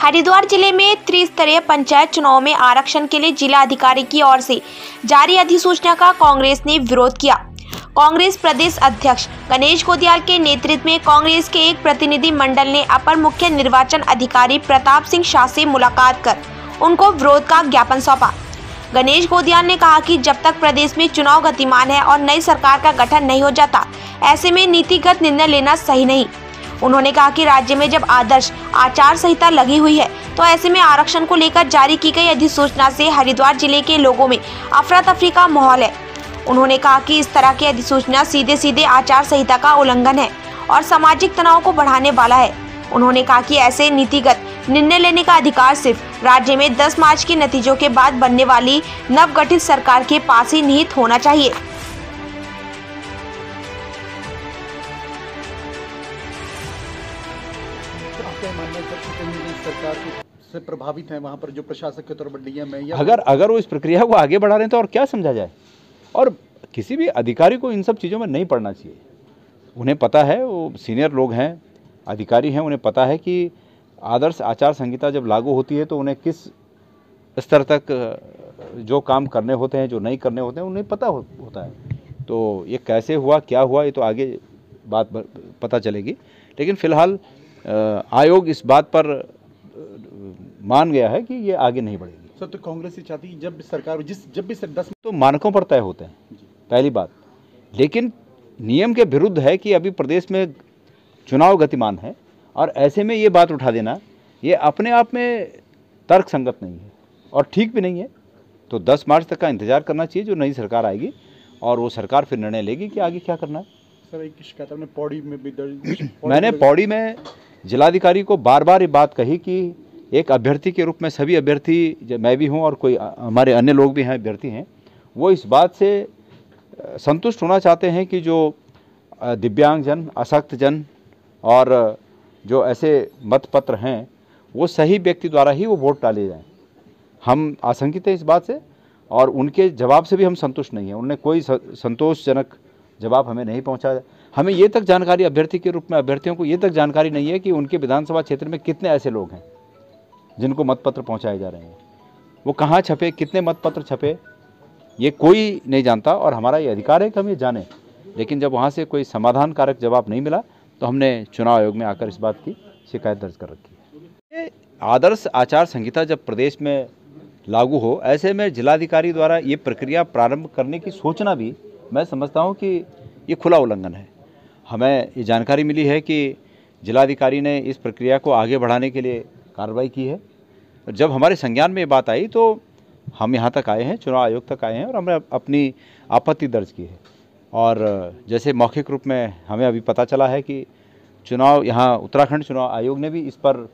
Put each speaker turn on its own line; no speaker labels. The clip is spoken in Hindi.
हरिद्वार जिले में त्रिस्तरीय पंचायत चुनाव में आरक्षण के लिए जिला अधिकारी की ओर से जारी अधिसूचना का कांग्रेस ने विरोध किया। कांग्रेस प्रदेश अध्यक्ष गणेश गोदियाल के नेतृत्व में कांग्रेस के एक प्रतिनिधि मंडल ने अपर मुख्य निर्वाचन अधिकारी प्रताप सिंह शाह से मुलाकात कर उनको विरोध का ज्ञापन सौंपा। गणेश गोदियाल ने कहा कि जब तक प्रदेश में चुनाव गतिमान है और नई सरकार का गठन नहीं हो जाता, ऐसे में नीतिगत निर्णय लेना सही नहीं। उन्होंने कहा कि राज्य में जब आदर्श आचार संहिता लगी हुई है, तो ऐसे में आरक्षण को लेकर जारी की गई अधिसूचना से हरिद्वार जिले के लोगों में अफरा तफरी का माहौल है। उन्होंने कहा कि इस तरह की अधिसूचना सीधे सीधे आचार संहिता का उल्लंघन है और सामाजिक तनाव को बढ़ाने वाला है। उन्होंने कहा कि ऐसे नीतिगत निर्णय लेने का अधिकार सिर्फ राज्य में 10 मार्च के नतीजों के बाद बनने वाली नवगठित सरकार के पास ही निहित होना चाहिए।
सरकार से प्रभावित है वहाँ पर जो प्रशासक के तौर पर डीएम है, या
अगर वो इस प्रक्रिया को आगे बढ़ा रहे हैं तो और क्या समझा जाए। और किसी भी अधिकारी को इन सब चीज़ों में नहीं पड़ना चाहिए। उन्हें पता है, वो सीनियर लोग हैं, अधिकारी हैं, उन्हें पता है कि आदर्श आचार संहिता जब लागू होती है तो उन्हें किस स्तर तक जो काम करने होते हैं, जो नहीं करने होते हैं, उन्हें पता होता है। तो ये कैसे हुआ, क्या हुआ, ये तो आगे बात पता चलेगी। लेकिन फिलहाल आयोग इस बात पर मान गया है कि ये आगे नहीं बढ़ेगी।
सर, तो कांग्रेस ही चाहती है जब सरकार जब भी 10
तो मानकों पर तय होते हैं, पहली बात। लेकिन नियम के विरुद्ध है कि अभी प्रदेश में चुनाव गतिमान है और ऐसे में ये बात उठा देना, ये अपने आप में तर्क संगत नहीं है और ठीक भी नहीं है। तो 10 मार्च तक का इंतजार करना चाहिए, जो नई सरकार आएगी और वो सरकार फिर निर्णय लेगी कि आगे क्या करना है।
सर, एक शिकायत मैंने पौड़ी में भी
मैंने पौड़ी में जिलाधिकारी को बार बार ये बात कही कि एक अभ्यर्थी के रूप में सभी अभ्यर्थी, जब मैं भी हूँ और कोई हमारे अन्य लोग भी हैं, अभ्यर्थी हैं, वो इस बात से संतुष्ट होना चाहते हैं कि जो दिव्यांगजन, अशक्त जन और जो ऐसे मतपत्र हैं, वो सही व्यक्ति द्वारा ही वो वोट डाले जाएं। हम आशंकित हैं इस बात से और उनके जवाब से भी हम संतुष्ट नहीं हैं। उन्होंने कोई संतोषजनक जवाब हमें नहीं पहुंचाया। हमें ये तक जानकारी, अभ्यर्थी के रूप में अभ्यर्थियों को ये तक जानकारी नहीं है कि उनके विधानसभा क्षेत्र में कितने ऐसे लोग हैं जिनको मतपत्र पहुंचाए जा रहे हैं, वो कहाँ छपे, कितने मतपत्र छपे, ये कोई नहीं जानता। और हमारा ये अधिकार है कि हम ये जानें। लेकिन जब वहाँ से कोई समाधान कारक जवाब नहीं मिला तो हमने चुनाव आयोग में आकर इस बात की शिकायत दर्ज कर रखी है। आदर्श आचार संहिता जब प्रदेश में लागू हो, ऐसे में जिलाधिकारी द्वारा ये प्रक्रिया प्रारंभ करने की सोचना भी मैं समझता हूँ कि ये खुला उल्लंघन है। हमें ये जानकारी मिली है कि जिलाधिकारी ने इस प्रक्रिया को आगे बढ़ाने के लिए कार्रवाई की है। जब हमारे संज्ञान में ये बात आई तो हम यहाँ तक आए हैं, चुनाव आयोग तक आए हैं और हमने अपनी आपत्ति दर्ज की है। और जैसे मौखिक रूप में हमें अभी पता चला है कि चुनाव यहाँ उत्तराखंड चुनाव आयोग ने भी इस पर